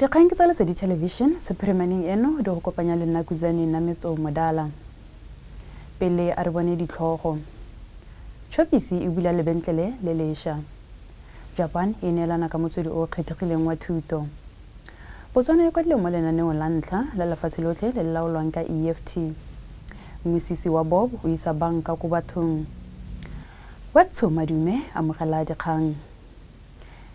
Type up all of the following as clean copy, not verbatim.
Dikgang ke tsa Lesedi Television sephiremaneng eno di go kopanya le nna Kudzani Nametso Mudala. Pele a re bone ditlhogo. Choppies e bula lebentlele le lesha. Japan e neelana ka motswedi o kgethegileng wa thuto. Botswana e kwatlile mo lenaneong la ntlha la lefatshe lotlhe le laolwang ka EFT. Mosisi wa Bob o isa banka ko bathong. Watso madume amogela dikgang.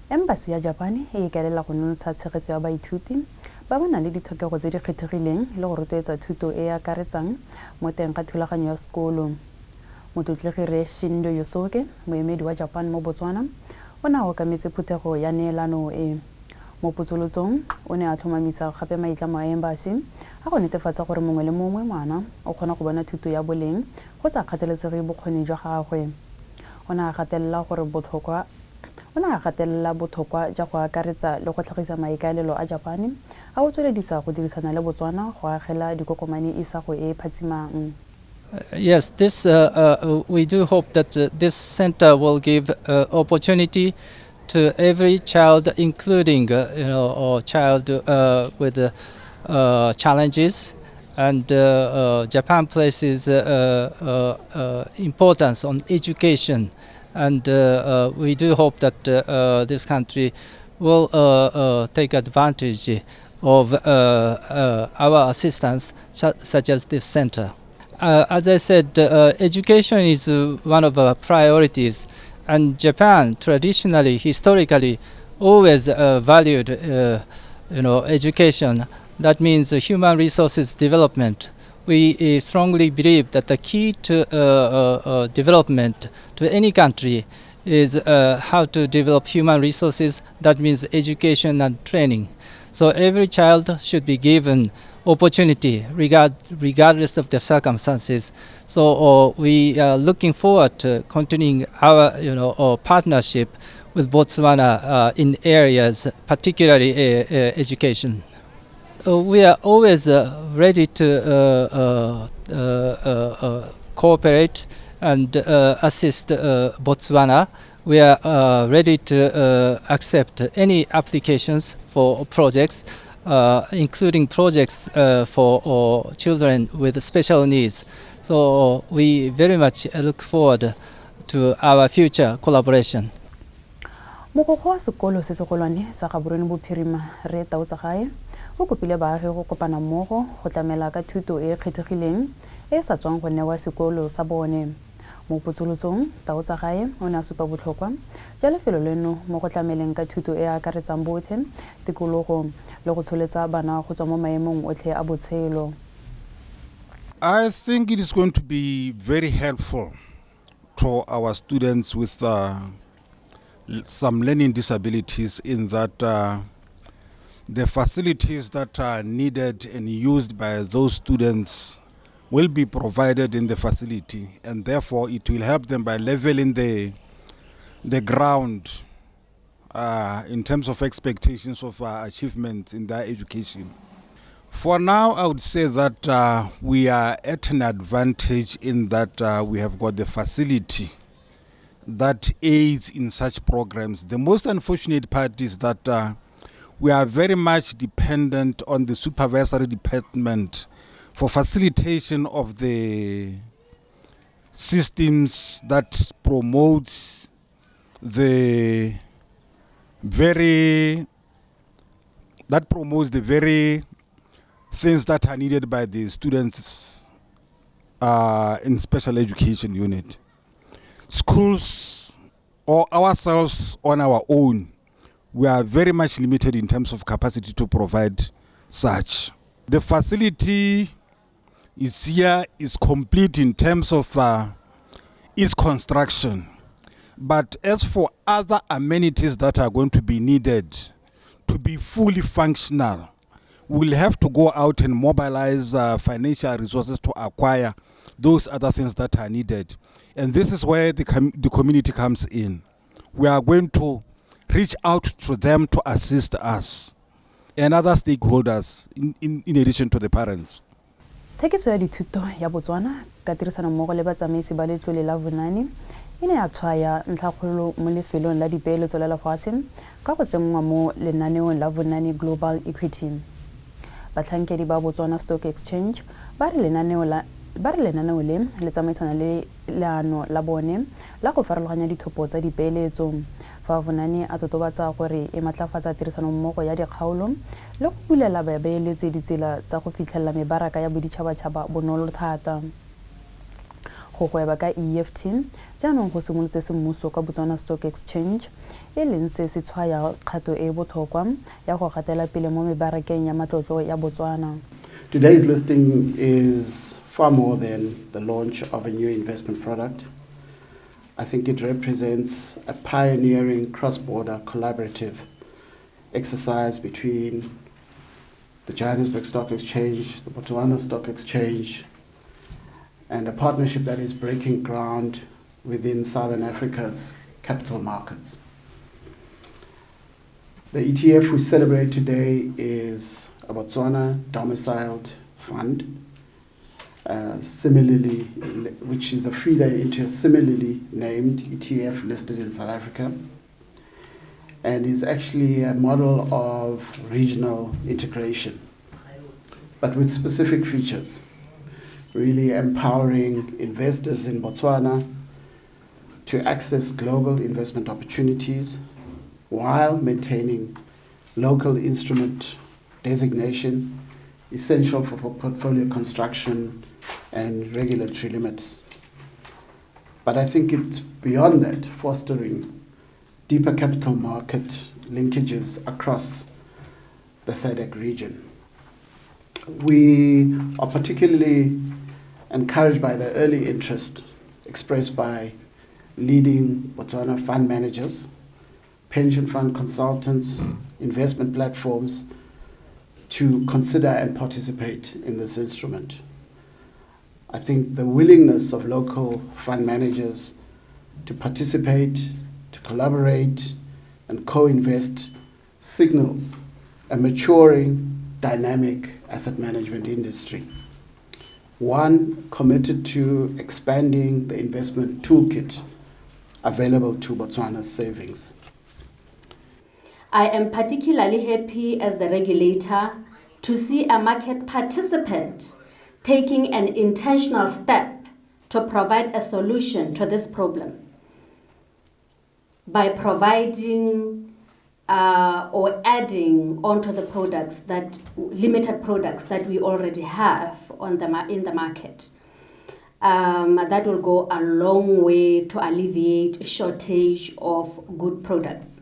Embassy ya Japan e ikaelela go nontsha tshegetso ya baithuti ba ba nang le ditlhokego tse di kgethegileng le go rotloetsa thuto e e akaretsang mo teng ga thulaganyo ya sekolo. Motlotlegi Shindo Yosoke, moemedi wa Japan mo Botswana, o ne a okametse phuthego ya neelano e. Mo potsolotsong o ne a tlhomamisa gape maitlamo a embassy a go netefatsa gore mongwe le mongwe ngwana o kgona go bona thuto ya boleng go sa kgathalesege bokgoni jwa gagwe. O ne a gatelela botlhokwa jwa go akaretsa le go tlhagisa maikaelelo a Japan a go tsweledisa go dirisana le Botswana go agela dikokomane isago e phatsimang. Yes, we do hope that this center will give opportunity to every child, including a child with challenges, and Japan places importance on education, and we do hope that this country will take advantage of our assistance, such as this center. As I said, education is one of our priorities, and Japan traditionally, historically, always valued education. That means human resources development. We strongly believe that the key to development to any country is how to develop human resources. That means education and training. So every child should be given opportunity regardless of the circumstances. So we are looking forward to continuing our partnership with Botswana in areas, particularly education. We are always ready to cooperate and assist Botswana. We are ready to accept any applications for projects, including projects for children with special needs. So we very much look forward to our future collaboration. Mogokgo wa sekolo se segolwane sa Gaborone Bophirima re Taotsagae o kopile baagi go kopana mmogo go tlamela ka thuto e kgethegileng e sa tswang go newa sekolo sa bone. Mo potsolotsong Taotsagae o ne a supa botlhokwa jwa lefelo leno mo go tlameleng ka thuto e akaretsang botlhe tikologo le go tsholetsa bana go tswa mo maemong otlhe a botshelo. I think it is going to be very helpful to our students with some learning disabilities in that the facilities that are needed and used by those students will be provided in the facility, and therefore it will help them by leveling the ground in terms of expectations of achievements in their education. For now, I would say that we are at an advantage in that we have got the facility that aids in such programs. The most unfortunate part is that we are very much dependent on the supervisory department for facilitation of the systems that promotes the very things that are needed by the students in special education unit. Schools or ourselves on our own, we are very much limited in terms of capacity to provide such. The facility is complete in terms of its construction. But as for other amenities that are going to be needed to be fully functional, we'll have to go out and mobilize financial resources to acquire those other things that are needed. And this is where the community comes in. We are going to reach out to them to assist us and other stakeholders in addition to the parents. Thekiso ya dithuto ya Botswana ka tirisano mmogo le batsamaisi ba letlole la Vunani e ne ya tshwaya ntlhakgolo mo lefelong la dipeeletso la lefatshe ka go tsenngwa mo lenaneong la bonane Global Equity. Batlhankedi ba Botswana Stock Exchange ba re lenaneo le le tsamaisana le leano la bone la go farologanya dithopo tsa dipeeletso fa bonane a totobatsa gore e matlafatsa tirisano mmogo ya dikgaolo le go bulela babeeletsi ditsela tsa go fitlhelela mebaraka ya boditšhabatšhaba bonolo thata. Go gweba ka EFT jaanong go simolotse semmuso ka Botswana Stock Exchange e leng se se tshwaya kgato e botlhokwa ya go gatela pele mo mebarakeng ya matlotlo ya Botswana. Today's listing is far more than the launch of a new investment product. I think it represents a pioneering cross-border collaborative exercise between the Johannesburg Stock Exchange, the Botswana Stock Exchange, and a partnership that is breaking ground within Southern Africa's capital markets. The ETF we celebrate today is a Botswana domiciled fund, which is a feeder into a similarly named ETF listed in South Africa, and is actually a model of regional integration, but with specific features, really empowering investors in Botswana to access global investment opportunities while maintaining local instrument designation, essential for portfolio construction and regulatory limits. But I think it's beyond that, fostering deeper capital market linkages across the SADC region. We are particularly encouraged by the early interest expressed by leading Botswana fund managers, pension fund consultants, investment platforms to consider and participate in this instrument. I think the willingness of local fund managers to participate, to collaborate, and co-invest signals a maturing, dynamic asset management industry. One committed to expanding the investment toolkit available to Botswana's savings. I am particularly happy as the regulator to see a market participant taking an intentional step to provide a solution to this problem by providing or adding onto the limited products that we already have in the market. That will go a long way to alleviate a shortage of good products.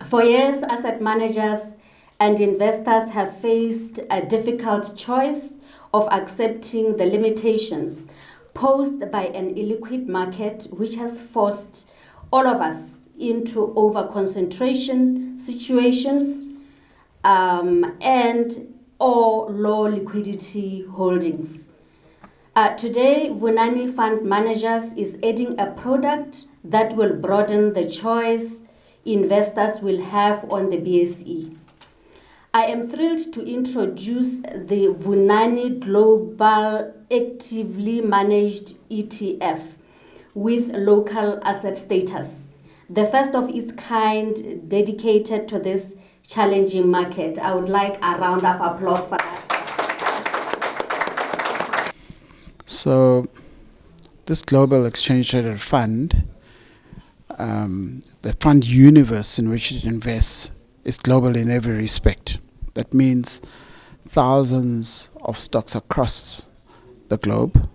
For years, asset managers and investors have faced a difficult choice of accepting the limitations posed by an illiquid market, which has forced all of us into over-concentration situations and or low liquidity holdings. Today, Vunani Fund Managers is adding a product that will broaden the choice investors will have on the BSE. I am thrilled to introduce the Vunani Global Actively Managed ETF with local asset status, the first of its kind dedicated to this challenging market. I would like a round of applause for that. So this Global Exchange Traded Fund, the fund universe in which it invests is global in every respect. That means thousands of stocks across the globe,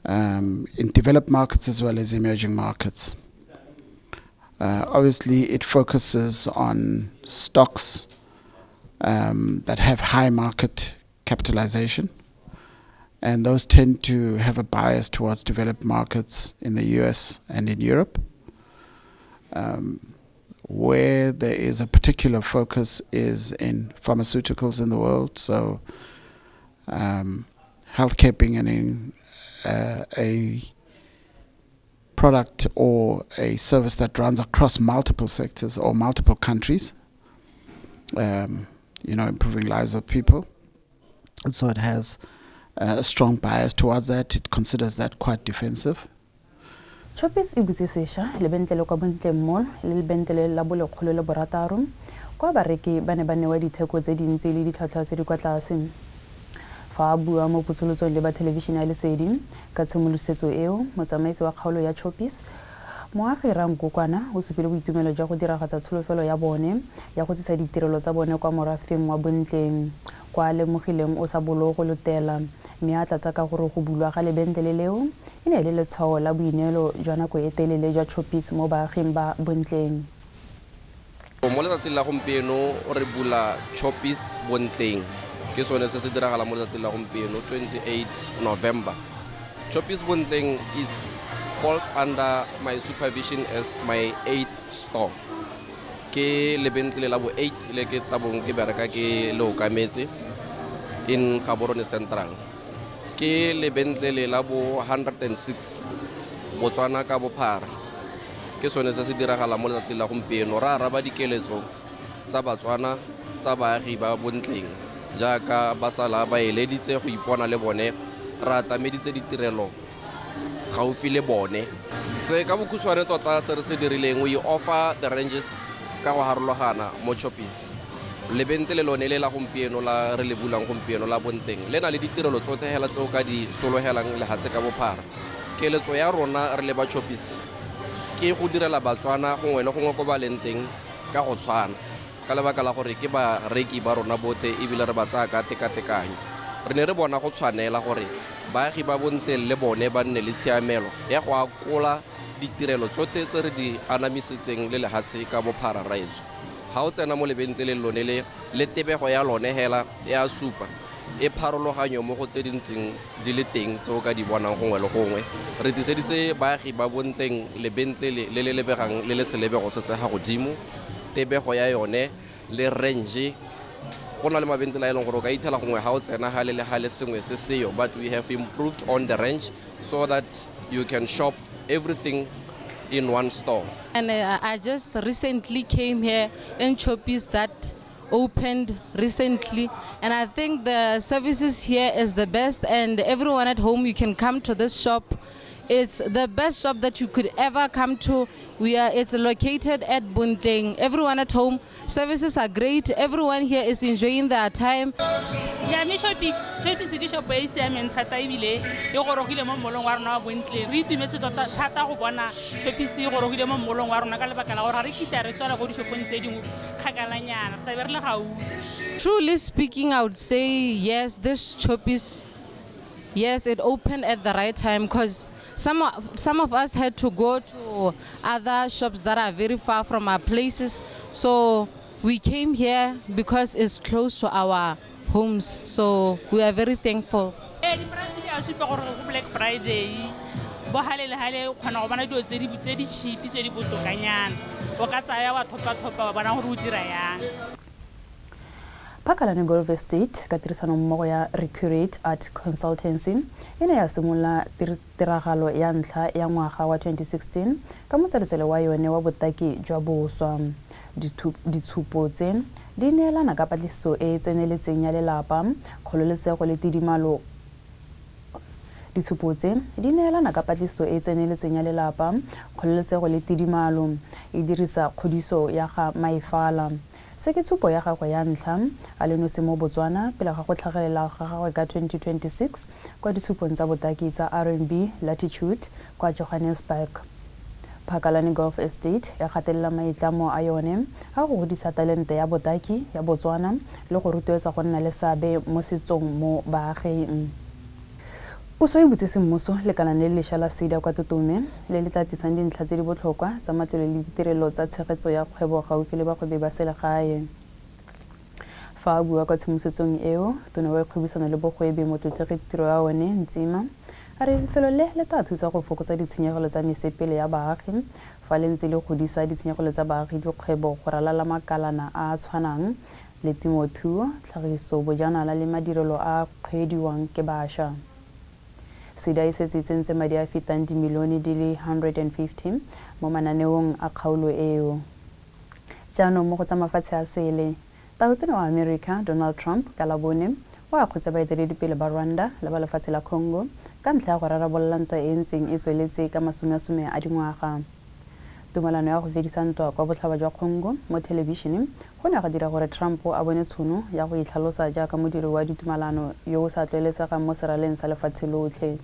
in developed markets as well as emerging markets. Obviously, it focuses on stocks that have high market capitalization, and those tend to have a bias towards developed markets in the US and in Europe. Where there is a particular focus is in pharmaceuticals in the world, so healthcare being a product or a service that runs across multiple sectors or multiple countries, improving lives of people. And so it has a strong bias towards that. It considers that quite defensive. Choppies e butse sešwa lebentlele kwa Bontleng Mall le lebentlele la Bolekgolo le Borataro kwa bareki ba ne ba newa ditheko tse dintsi le ditlhotlhwa tse di kwa tlase. Fa a bua mo potsolotsong le ba thelebišene ya Lesedi ka tshimolosetso eo, motsamaisi wa kgaolo ya Choppies Moagi Rankokwana o supile boitumelo jwa go diragatsa tsholofelo ya bone ya go tsisa ditirelo tsa bone kwa morafeng wa Bontleng kwa lemogileng o sa bolo go lotela mme a tlatsa ka gore go bulwa ga lebentlele leo e ne le letshwao la boineelo jwa nako e telele jwa Choppies mo baaging ba Bontleng. Mo letsatsing la gompieno re bula Choppies Bontleng ke sone se se diragala mo letsatsing la gompieno 28 November. Choppies Bontleng falls under my supervision as my 8th store. Ke lebentlele la bo 8 le ke tabong ke bereka ke Nametso in Gaborone Central. Ke lebentlele la bo 106 Botswana ka bophara. Ke sone se se diragala mo letsatsing la gompieno ra araba dikeletso tsa Botswana tsa baagi ba Bontleng jaaka ba sala ba eleditse go ipona le bone ra tameditse ditirelo gaufi le bone. Se ka bokhutshwane tota se re se dirileng we offer the ranges ka go harologana mo Choppies. Lebentlele lone le la gompieno la re le bulang gompieno la Bontleng le na le ditirelo tsotlhe hela tseo ka di solohelang lehatshe ka bophara. Keletso ya rona re le ba Choppies ke go direla Botswana gongwe le gongwe ko ba leng teng ka go tshwana ka lebaka la gore ke bareki ba rona bote ebile re ba tsaya ka tekatekanyo. Re ne re bona go tshwanela gore baagi ba Bontleng le bone ba nne le tshiamelo ya go akola ditirelo tsotlhe tse re di anamisitseng le lehatshe ka bophara raetso. Ha o tsena mo lebentleleng lone le tebego ya lone hela ya supa e pharologanyo mo go tse dintseng di le teng tse o ka di bonang gongwe le gongwe. Re tiiseditse baagi ba Bontleng lebentlele le le lebegang le le selebego se se ga godimo tebego ya yone le range. Go na le mabentlele a e leng gore o ka ithela gongwe ha o tsena ga le sengwe se seyo, but we have improved on the range so that you can shop everything in one store. And I just recently came here in Choppies that opened recently, and I think the services here is the best, and everyone at home, you can come to this shop. It's the best shop that you could ever come to. It's located at Bontleng. Everyone at home, services are great. Everyone here is enjoying their time. Yeah, me Choppies di shop e siameng thata ebile e gorogile mo molong wa rona wa Bontleng. Re itumetse thata go bona Choppies e gorogile mo molong wa rona ka lebaka la gore re kitla re tswela go dishopong tse dingwe khakalanyana tla be re le gaufi. Truly speaking, I would say yes, this Choppies, yes, it opened at the right time because some of us had to go to other shops that are very far from our places. So we came here because it's close to our homes. So we are very thankful. Di price di a supa gore go Black Friday. Bo halele o khona go bona dilo tse di cheap tse di botokanyana. O ka tsaya wa thopa ba bona gore o dira yang. Pakalane Golf Estate ka tirisano mmogo ya Recurate Art Consultancy e ne ya simolola tiragalo ya ntlha ya ngwaga wa 2016 ka motsaletsele wa yone wa botaki jwa boswa. Ditshupo tse di neelana ka patlisiso e tseneletseng ya lelapa, kgololesego le tidimalo. Ditshupo tse di neelana ka patlisiso e tseneletseng ya lelapa, kgololesego le tidimalo e dirisa kgodiso ya ga maifala. Se ke tshupo ya gagwe ya ntlha a le nosi mo Botswana pele ga go tlhagelela ga gagwe ka 2026 kwa ditshupong tsa botaki tsa R&B Latitude kwa Johannesburg. Pakalane Golf Estate ya gatelela maitlamo a yone a go godisa talente ya botaki ya Botswana le go rotloetsa go nna le seabe mo setsong mo baaging. Puso e butse semmuso lekalane le lešwa la SEDA kwa Totome le le tla tisang dintlha tse di botlhokwa tsa matlole le ditirelo tsa tshegetso ya kgwebo gaufi le bagwebi ba selegae. Fa a bua kwa tshimosetsong eo, Tona wa Kgwebisano le Bogwebi Motlotlegi tiro ya one Ntsima a re lefelo le tla thusa go fokotsa ditshenyegelo tsa mesepele ya baagi fa le ntse le godisa ditshenyegelo tsa baagi dikgwebo go ralala makalana a tshwanang le temothuo, tlhagiso, bojanala le madirelo a kgwediwang ke bašwa. SEDA e setse tsentse madi a fetang dimilione di le 150 mo mananeong a kgaolo eo. Jaanong mo go tsa mafatshe a sele, Taotona wa America Donald Trump ka Labone wa kgotsa baeteledipele ba Rwanda le ba lefatshe la Congo ka ntlha ya go rarabolola ntwa e ntseng e tsweletse ka masome a dingwaga. Tumalano ya go fedisa ntwa kwa botlhaba jwa Congo mo television go ne ga dira gore Trump a bone tshono ya go itlhalosa jaaka modiri wa ditumalano yo o sa tlwaelesegang mo seraleng sa lefatshe lotlhe.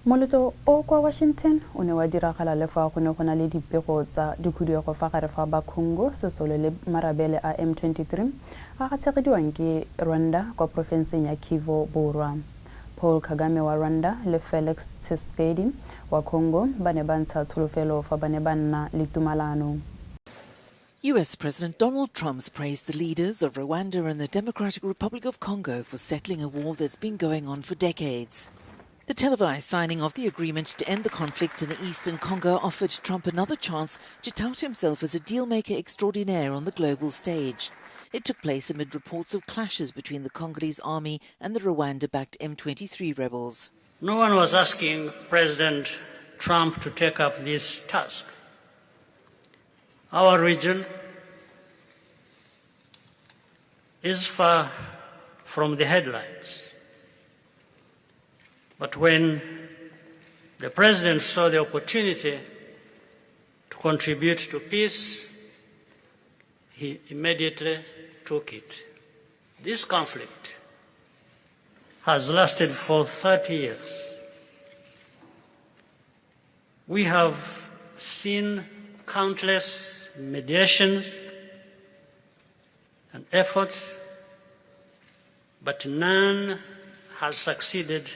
Moletlo o kwa Washington o ne wa diragala le fa go ne go na le dipego tsa dikhuduego fa gare fa ba Congo Sesole le marabele a M23 a ga tshegediwang ke Rwanda kwa profenseng ya Kivu Borwa. Paul Kagame wa Rwanda le Felix Tshisekedi wa Congo ba ne ba ntsha tsholofelo fa ba ne ba nna le tumalano. US President Donald Trump praised the leaders of Rwanda and the Democratic Republic of Congo for settling a war that's been going on for decades. The televised signing of the agreement to end the conflict in the eastern Congo offered Trump another chance to tout himself as a dealmaker extraordinaire on the global stage. It took place amid reports of clashes between the Congolese army and the Rwanda-backed M23 rebels. No one was asking President Trump to take up this task. Our region is far from the headlines. But when the President saw the opportunity to contribute to peace, he immediately took it. This conflict has lasted for 30 years. We have seen countless mediations and efforts, but none has succeeded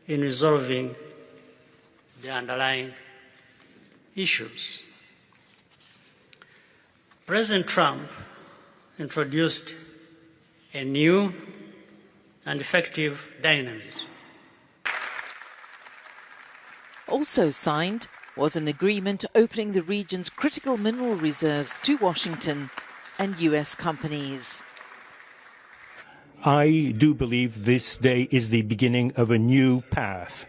in resolving the underlying issues. President Trump introduced a new and effective dynamism. Also signed was an agreement opening the region's critical mineral reserves to Washington and US companies. I do believe this day is the beginning of a new path.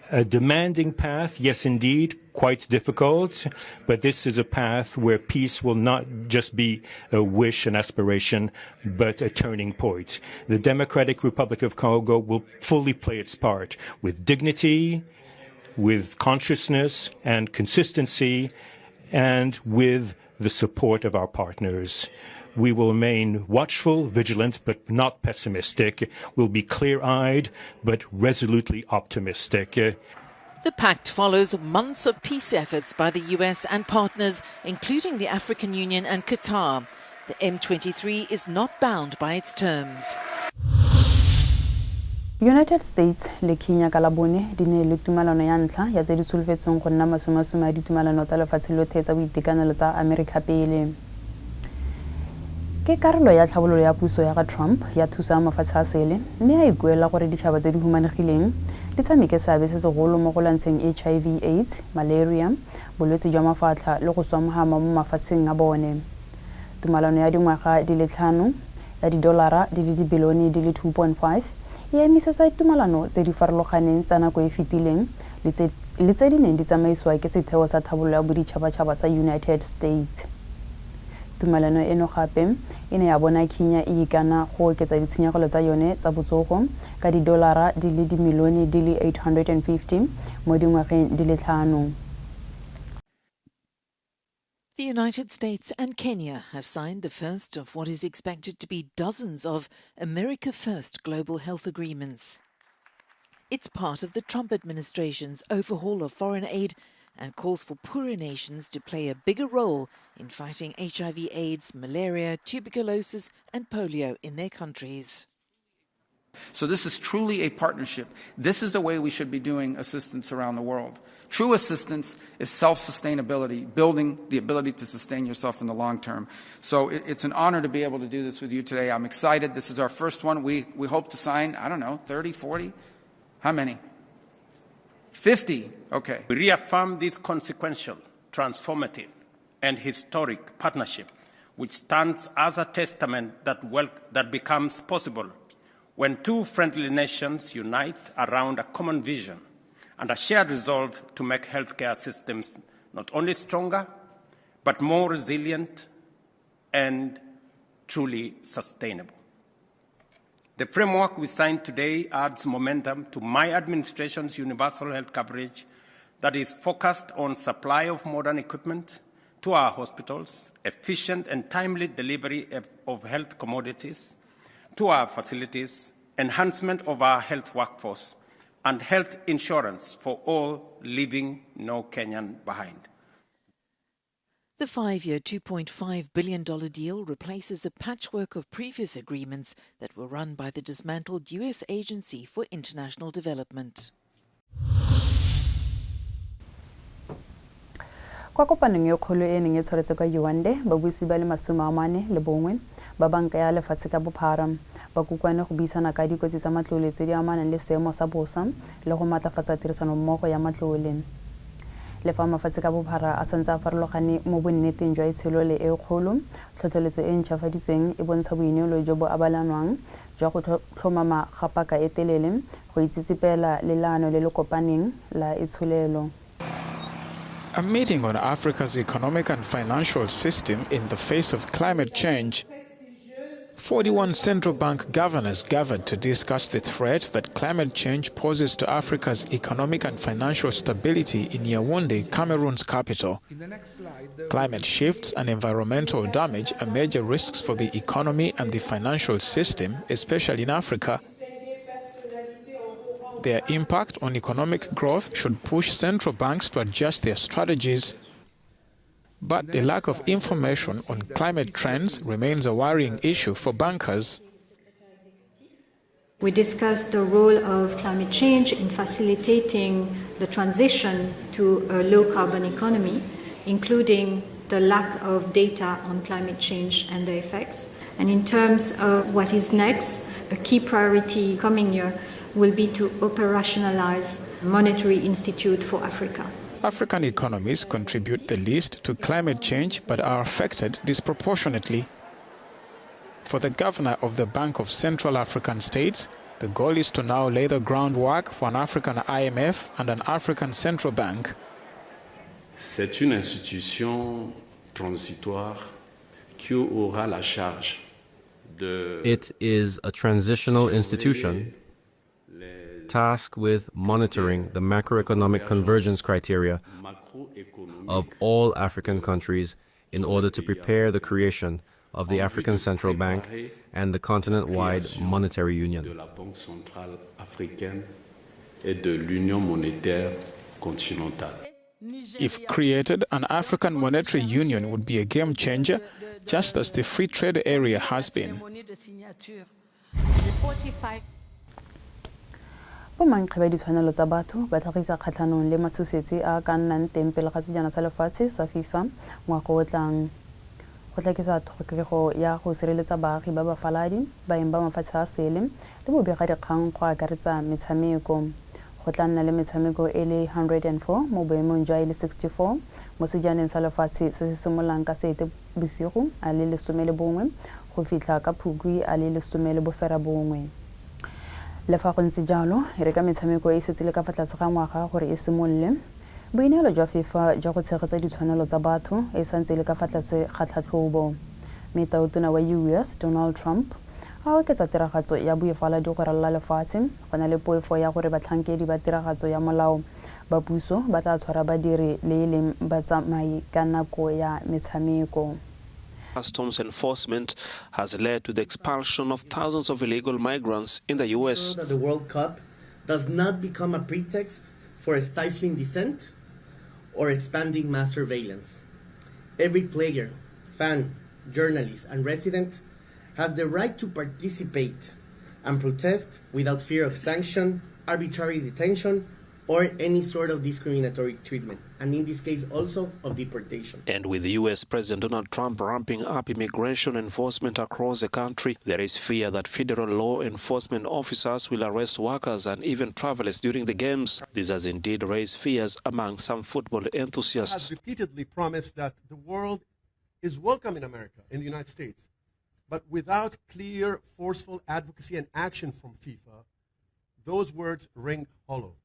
A demanding path, yes indeed, quite difficult, but this is a path where peace will not just be a wish, an aspiration, but a turning point. The Democratic Republic of Congo will fully play its part with dignity, with consciousness and consistency, and with the support of our partners. We will remain watchful, vigilant, but not pessimistic. We'll be clear-eyed, but resolutely optimistic. The pact follows months of peace efforts by the US and partners, including the African Union and Qatar. The M23 is not bound by its terms. United States le Kenya ka labone di ne le tumalano ya ntlha ya tse di solofetsweng go nna masome a ditumalano tsa lefatshe lotlhe tsa boitekanelo tsa America pele. Ke karolo ya tlhabololo ya puso ya ga Trump ya thusa mafatshe a sele mme a ikuela gore ditšhaba tse di humanegileng di tshameke seabe se segolo mo go lwantsheng HIV/AIDS, malaria, bolwetse jwa mafatlha le go swamogama mo mafatsheng a bone. Tumalano ya dingwaga di le 5 ya didolara di le dibilione di le 2.5 e emisetsa tumalano tse di farologaneng tsa nako e fetileng le tse di neng di tsamaisiwa ke setheo sa tlhabololo ya boditšhabatšhaba sa United States. Tumalano eno gape e ne ya bona Kenya e ikana go oketsa ditshenyegelo tsa yone tsa botsogo ka didolara di le dimilione di le 850 mo dingwageng di le 5. The United States and Kenya have signed the first of what is expected to be dozens of America First global health agreements. It's part of the Trump administration's overhaul of foreign aid and calls for poorer nations to play a bigger role in fighting HIV/AIDS, malaria, tuberculosis and polio in their countries. So this is truly a partnership. This is the way we should be doing assistance around the world. True assistance is self-sustainability, building the ability to sustain yourself in the long term. So it's an honor to be able to do this with you today. I'm excited. This is our first one. We hope to sign, 30, 40? How many? 50. Okay. We reaffirm this consequential, transformative, and historic partnership, which stands as a testament that becomes possible when two friendly nations unite around a common vision and a shared resolve to make healthcare systems not only stronger, but more resilient and truly sustainable. The framework we signed today adds momentum to my administration's universal health coverage that is focused on supply of modern equipment to our hospitals, efficient and timely delivery of health commodities to our facilities, enhancement of our health workforce, and health insurance for all, leaving no Kenyan behind. The 5-year $2.5 billion deal replaces a patchwork of previous agreements that were run by the dismantled U.S. Agency for International Development. Kwa kopanong yo kgolo e neng e tshwaretse kwa Rwanda babuisi ba le 41 ba banka ya lefatshe ka bophara ba kukwane go buisana ka dikotsi tsa matlole tse di amanang le seemo sa bosa le go matlafatsa tirisano mmogo ya matlole. Le fa mafatshe ka bophara a santse a farologane mo bonneteng jwa itshelo le e kgolo, tlhotlheletso e ntšhafaditsweng e bontsha boineelo jo bo abalanwang jwa go tlhomama ga paka e telele go itsitsipela le leano le le kopaneng la itsholelo. A meeting on Africa's economic and financial system in the face of climate change. 41 central bank governors gathered to discuss the threat that climate change poses to Africa's economic and financial stability in Yaoundé, Cameroon's capital. Climate shifts and environmental damage are major risks for the economy and the financial system, especially in Africa. Their impact on economic growth should push central banks to adjust their strategies. But the lack of information on climate trends remains a worrying issue for bankers. We discussed the role of climate change in facilitating the transition to a low-carbon economy, including the lack of data on climate change and the effects. And in terms of what is next, a key priority coming year will be to operationalize Monetary Institute for Africa. African economies contribute the least to climate change but are affected disproportionately. For the governor of the Bank of Central African States, the goal is to now lay the groundwork for an African IMF and an African Central Bank. C'est une institution transitoire qui aura la charge de... It is a transitional institution tasked with monitoring the macroeconomic convergence criteria of all African countries in order to prepare the creation of the African Central Bank and the continent-wide monetary union. If created, an African monetary union would be a game changer, just as the free trade area has been. Bomankgebe ditshwanelo tsa batho ba tlhagisa kgatlhanong le matshosetsi a ka nnang teng pele ga sejana sa lefatshe sa FIFA ngwaga o tlang. Go tlhakisa tlhokego ya go sireletsa baagi ba bafaladi, baeng ba mafatshe a sele le bobegadikgang go akaretsa metshameko. Go tla nna le metshameko e le 104 mo boemong jwa e le 64 mo sejaneng sa lefatshe se se simololang ka Seetebosigo a le 11 go fitlha ka Phukwi a le 11. Le fa go ntse jalo re ka metshameko e setse le ka fa tlase ga ngwaga gore e simolole, boineelo jwa FIFA jwa go tshegetsa ditshwanelo tsa batho e santse le ka fa tlase ga tlhatlhobo. Metaotona wa US Donald Trump a oketsa tiragatso ya boefaladi go ralala lefatshe go na le poifo ya gore batlhankedi ba tiragatso ya molao ba puso ba tla tshwara badiri le leng batsamai ka nako ya metshameko. Customs enforcement has led to the expulsion of thousands of illegal migrants in the U.S. The World Cup does not become a pretext for stifling dissent or expanding mass surveillance. Every player, fan, journalist, and resident has the right to participate and protest without fear of sanction, arbitrary detention, or any sort of discriminatory treatment, and in this case also of deportation. And with U.S. President Donald Trump ramping up immigration enforcement across the country, there is fear that federal law enforcement officers will arrest workers and even travelers during the games. This has indeed raised fears among some football enthusiasts. Has repeatedly promised that the world is welcome in America, in the United States, but without clear, forceful advocacy and action from FIFA, those words ring hollow.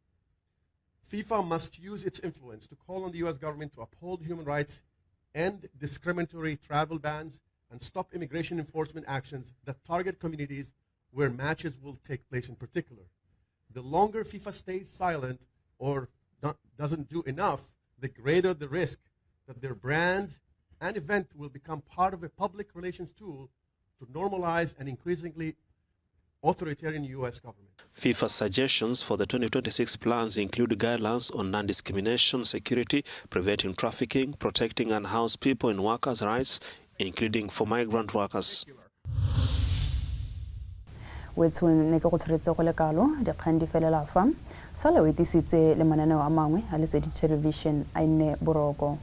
FIFA must use its influence to call on the U.S. government to uphold human rights, end discriminatory travel bans, and stop immigration enforcement actions that target communities where matches will take place in particular. The longer FIFA stays silent or doesn't do enough, the greater the risk that their brand and event will become part of a public relations tool to normalize an increasingly authoritarian U.S. government. FIFA suggestions for the 2026 plans include guidelines on non-discrimination, security, preventing trafficking, protecting unhoused people and workers' rights, including for migrant workers. Wetshweng ne ke go tshwaretse go le kalo dikgang di felela fa sala o itisitse le mananeo a mangwe a Lesedi Television a nne boroko.